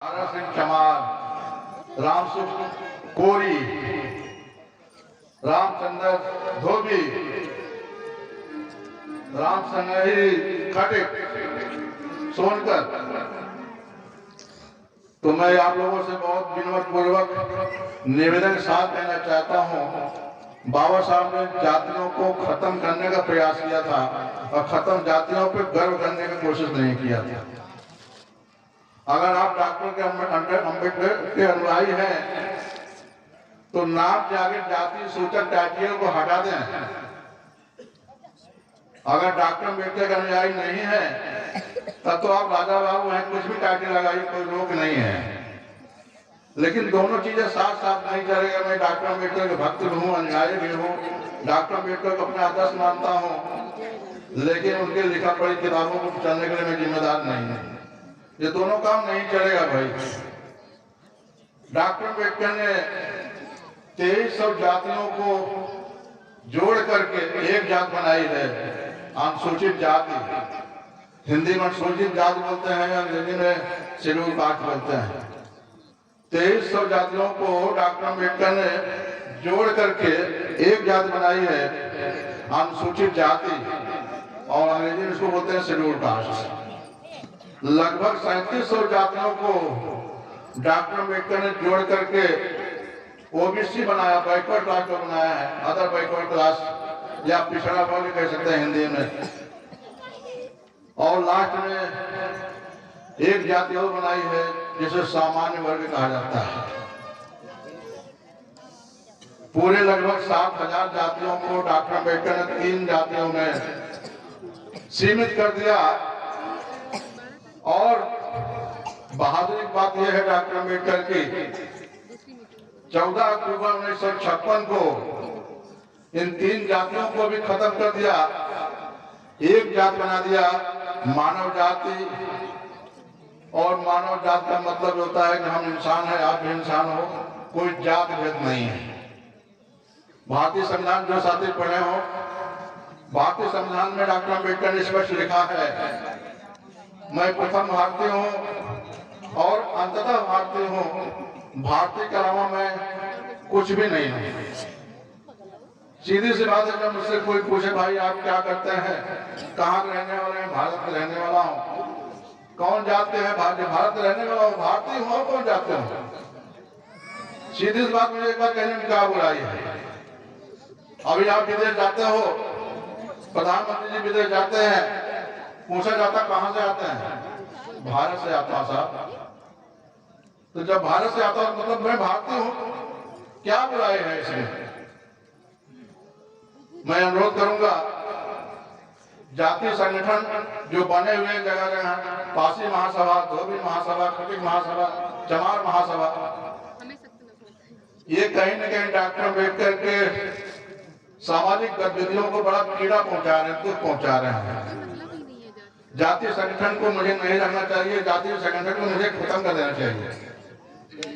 तारा सिंह चमार, रामसुख कोरी, रामचंद्र धोबी, राम संगही खटिक, सोनकर। तो मैं आप लोगों से बहुत विनम्रपूर्वक निवेदन के साथ कहना चाहता हूं, बाबा साहब ने जातियों को खत्म करने का प्रयास किया था और खत्म जातियों पर गर्व करने की कोशिश नहीं किया था। अगर आप डॉक्टर के अम्बेडकर के अनुयायी हैं तो नाम के आगे जाति सूचक टाइटल को हटा दें। अगर डॉक्टर अम्बेडकर के अनुयायी नहीं है तब तो आप राजा बाबू हैं, कुछ भी टाइटल लगाइए, कोई रोक नहीं है। लेकिन दोनों चीजें साथ साथ नहीं चलेगा। मैं डॉक्टर अम्बेडकर के भक्त भी हूँ, अनुयायी भी हूँ, डॉक्टर अम्बेडकर को अपना आदर्श मानता हूँ, लेकिन उनके लिखा पढ़ी किताबों को चलने के लिए मैं जिम्मेदार नहीं हूँ। ये दोनों काम नहीं चलेगा भाई। डॉक्टर अम्बेडकर ने 2300 जातियों को जोड़ करके एक जात बनाई है, अनुसूचित जाति। हिंदी में अनुसूचित जाति बोलते हैं, अंग्रेजी में शेड्यूल कास्ट बोलते हैं। 2300 जातियों को डॉक्टर अम्बेडकर ने जोड़ करके एक जाति बनाई है, अनुसूचित जाति, और अंग्रेजी में इसको बोलते हैं शेड्यूल कास्ट। लगभग 3700 जातियों को डॉक्टर अम्बेडकर ने जोड़ करके ओबीसी बनाया, बैकवर्ड क्लास को बनाया है, अदर बैकवर्ड क्लास या पिछड़ा वर्ग कह सकते हैं हिंदी में। और लास्ट में एक जाति और बनाई है जिसे सामान्य वर्ग कहा जाता है। पूरे लगभग 7000 जातियों को डॉक्टर अम्बेडकर ने 3 जातियों में सीमित कर दिया। और बहादुरी की बात यह है डॉक्टर अम्बेडकर की, 14 अक्टूबर 1956 को इन 3 जातियों को भी खत्म कर दिया, एक जात बना दिया, मानव जाति। और मानव जाति का मतलब होता है कि हम इंसान हैं, आप भी इंसान हो, कोई जात भेद नहीं है। भारतीय संविधान जो साथी पढ़े हो, भारतीय संविधान में डॉक्टर अम्बेडकर ने स्पष्ट लिखा है, मैं प्रथम भारतीय हूँ और अंततः भारतीय हूँ, भारतीय के अलावा मैं कुछ भी नहीं हूँ। सीधी सी बात है, जब मुझसे कोई पूछे भाई आप क्या करते हैं, कहाँ के रहने वाले हैं, भारत में रहने वाला हूँ। कौन जाते हैं, भारत में रहने वाला हूँ, भारतीय हूँ, और कौन जाते हो। सीधी सी बात, मुझे एक बार कहने में क्या बुराई है। अभी आप विदेश जाते हो, प्रधानमंत्री जी विदेश जाते हैं, पूछा जाता कहां से आते हैं, भारत से आता साहब। तो जब भारत से आता मतलब मैं भारतीय हूं, क्या बुराई है इसमें। मैं अनुरोध करूंगा, जातीय संगठन जो बने हुए जगह जगह, पासी महासभा, धोबी महासभा, खटिक महासभा, चमार महासभा, ये कहीं न कहीं डॉक्टर अम्बेडकर के सामाजिक गतिविधियों को बड़ा पीड़ा पहुंचा रहे हैं, दुख पहुंचा रहे हैं। जातीय संगठन को मुझे नहीं रखना चाहिए, जातीय संगठन को मुझे खत्म कर देना चाहिए।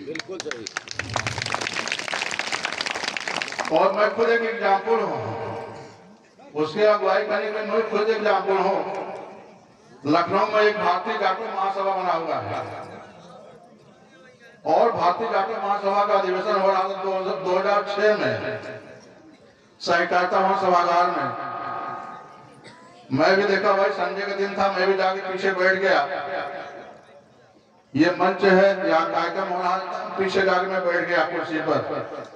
बिल्कुल सही। और मैं खुद एक एग्जाम्पल हूँ, उसके अगुवाई करने के मैं खुद एग्जाम्पल हूँ। लखनऊ में एक भारतीय डॉक्टर महासभा बना हुआ है और भारतीय डॉक्टर महासभा का अधिवेशन हो रहा था 2006 में सहकारिता महासभागार में। मैं भी देखा भाई, संडे का दिन था, मैं भी जाके पीछे बैठ गया। ये मंच है, यहाँ कार्यक्रम हो रहा है, पीछे जाके मैं बैठ गया कुर्सी पर।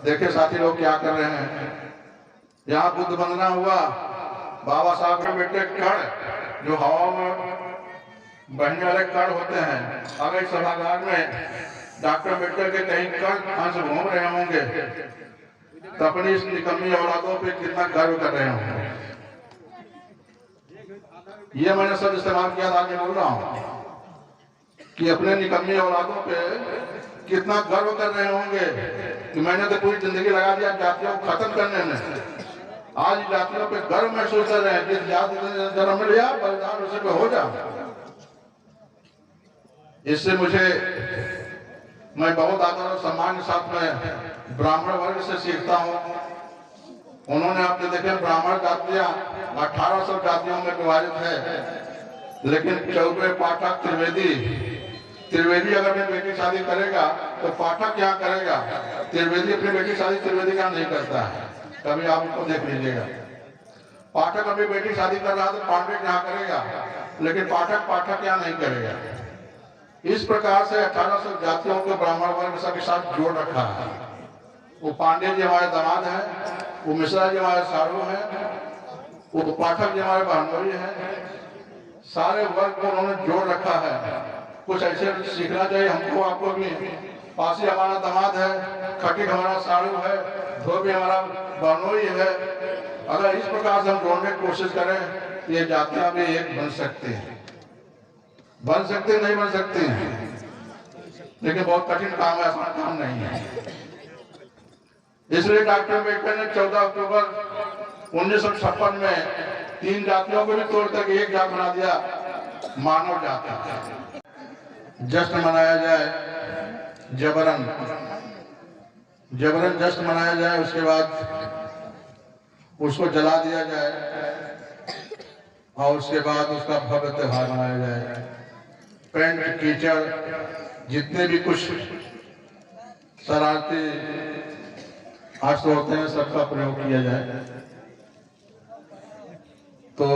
देखे साथी लोग क्या कर रहे हैं। यहाँ बुद्ध वंदना हुआ, बाबा साहब के बेटे कण जो हवा में बहने वाले कण होते हैं, अगर इस सभागार में डॉक्टर अम्बेडकर के कहीं कण अंश घूम रहे होंगे तो अपनी इस निकम्मी औलादों पे कितना गर्व कर रहे होंगे। ये मैंने सब इस्तेमाल किया था, आगे बोल रहा हूँ कि अपने निकम्मी औलादों पे कितना गर्व कर रहे होंगे कि मैंने तो पूरी जिंदगी लगा दिया जातियों को खत्म करने में। आज जातियों पे गर्व महसूस कर रहे हैं, जिस जाति ने जन्म लिया बलिदान उसे पे हो जाए। इससे मैं बहुत आदर और सम्मान के साथ में ब्राह्मण वर्ग से सीखता हूँ। उन्होंने आपने देखे ब्राह्मण जातियां 1800 जातियों में विभाजित है, लेकिन चौबे, पाठक, त्रिवेदी त्रिवेदी अगर अपनी बेटी शादी करेगा तो पाठक क्या करेगा? त्रिवेदी अपनी बेटी शादी त्रिवेदी क्या नहीं करता है, कभी आप उसको देख लीजिएगा। पाठक अपनी बेटी शादी कर रहा तो पांडे क्या करेगा, लेकिन पाठक क्या नहीं करेगा। इस प्रकार से 1800 जातियों को ब्राह्मण वर्ग सबके साथ जोड़ रखा है। वो पांडे जी हमारे दामाद हैं, वो मिश्रा जी हमारे साड़ू हैं, वो पाठक जी हमारे बहनोई हैं। सारे वर्ग को उन्होंने जोड़ रखा है। कुछ ऐसे सीखना चाहिए हमको आपको भी। पासी हमारा दामाद है, खटिक हमारा साड़ू है, धोबी हमारा बहनोई है। अगर इस प्रकार से हम जोड़ने की कोशिश करें ये जातियां भी एक बन सकती हैं। बन सकते नहीं बन सकते हैं, लेकिन बहुत कठिन काम है, आसान काम नहीं है। इसलिए डॉक्टर अम्बेडकर ने 14 अक्टूबर 1956 में 3 जातियों को भी तोड़कर एक जात बना दिया, मानव जाति। जश्न मनाया जाए जबरन जश्न मनाया जाए, उसके बाद उसको जला दिया जाए और उसके बाद उसका भव्य त्योहार मनाया जाए। पेंट कीचड़ जितने भी कुछ शरारती अस्त्र होते हैं सबका प्रयोग किया जाए। तो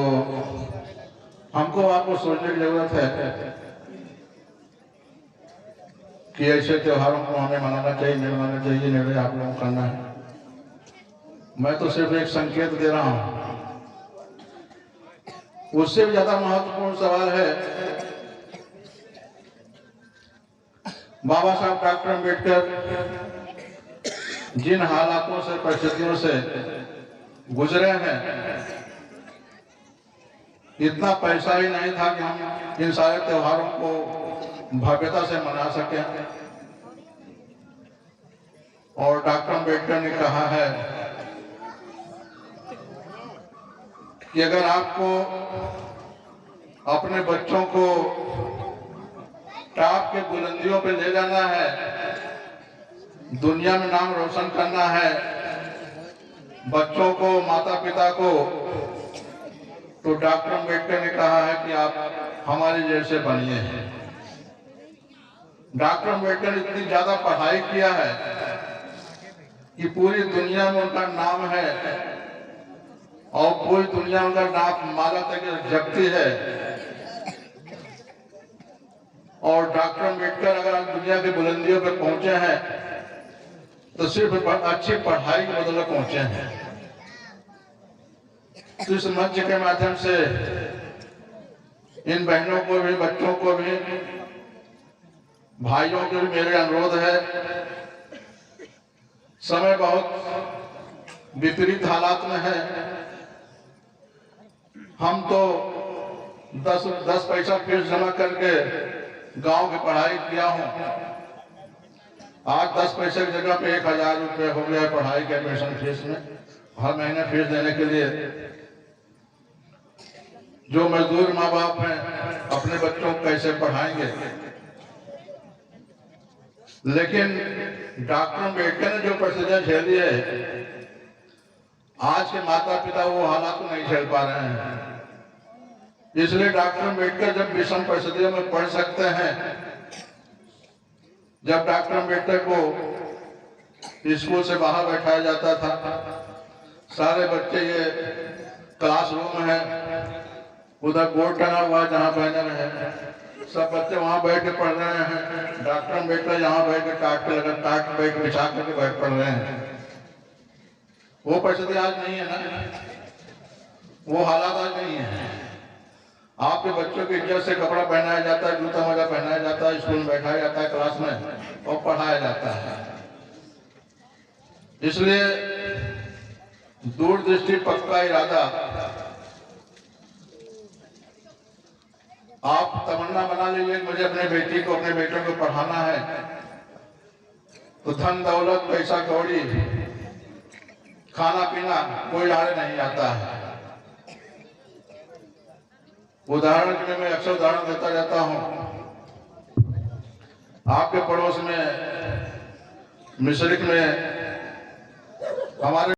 हमको आपको सोचने की जरूरत है कि ऐसे त्योहारों को हमें मनाना चाहिए नहीं मनाना चाहिए, निर्णय आप लोगों को करना है। मैं तो सिर्फ एक संकेत दे रहा हूं। उससे भी ज्यादा महत्वपूर्ण सवाल है, बाबा साहब डॉक्टर अम्बेडकर जिन हालातों से परिस्थितियों से गुजरे हैं, इतना पैसा ही नहीं था कि हम इन सारे त्योहारों को भव्यता से मना सकें। और डॉक्टर अम्बेडकर ने कहा है कि अगर आपको अपने बच्चों को टॉप के बुलंदियों पे ले जाना है, दुनिया में नाम रोशन करना है, बच्चों को माता पिता को, तो डॉक्टर अम्बेडकर ने कहा है कि आप हमारे जैसे बनिए। डॉक्टर अम्बेडकर ने इतनी ज्यादा पढ़ाई किया है कि पूरी दुनिया में उनका नाम है और पूरी दुनिया उनका नाम माला तक जगती है। और डॉक्टर अम्बेडकर अगर दुनिया की बुलंदियों पर पहुंचे हैं तो सिर्फ अच्छी पढ़ाई के बदले पहुंचे हैं। तो इस मंच के माध्यम से इन बहनों को भी, बच्चों को भी, भाइयों को भी मेरे अनुरोध है, समय बहुत विपरीत हालात में है। हम तो 10 पैसा फीस जमा करके गांव की पढ़ाई किया हूं। आज 10 पैसे की जगह पे 1000 रुपये हो गया पढ़ाई के एडमिशन फीस में, हर महीने फीस देने के लिए। जो मजदूर माँ बाप हैं अपने बच्चों को कैसे पढ़ाएंगे। लेकिन डॉक्टर अम्बेडकर ने जो परिस्थितियां झेली है, आज के माता पिता वो हालात को नहीं झेल पा रहे हैं। इसलिए डॉक्टर अम्बेडकर जब विषम परिस्थितियों में पढ़ सकते हैं, जब डॉक्टर अम्बेडकर को स्कूल से बाहर बैठाया जाता था, सारे बच्चे, ये क्लासरूम है, उधर बोर्ड टंगा हुआ जहाँ बैनर है, सब बच्चे वहां बैठ के पढ़ रहे हैं। डॉक्टर अम्बेडकर यहाँ बैठ के टाट बैठ बिछा करके बैठ पढ़ रहे हैं। वो परिस्थिति आज नहीं है ना, वो हालात आज नहीं है। आपके बच्चों की इज्जत से कपड़ा पहनाया जाता है, जूता मोजा पहनाया जाता है, स्कूल में बैठाया जाता है, क्लास में, और पढ़ाया जाता है। इसलिए दूरदृष्टि, पक्का इरादा, आप तमन्ना बना लीजिए मुझे अपने बेटी को, अपने बेटों को पढ़ाना है, तो धन दौलत, पैसा कौड़ी, खाना पीना कोई आड़े नहीं आता है। उदाहरण के लिए मैं अक्सर उदाहरण देता रहता हूं। आपके पड़ोस में मिश्रिक में हमारे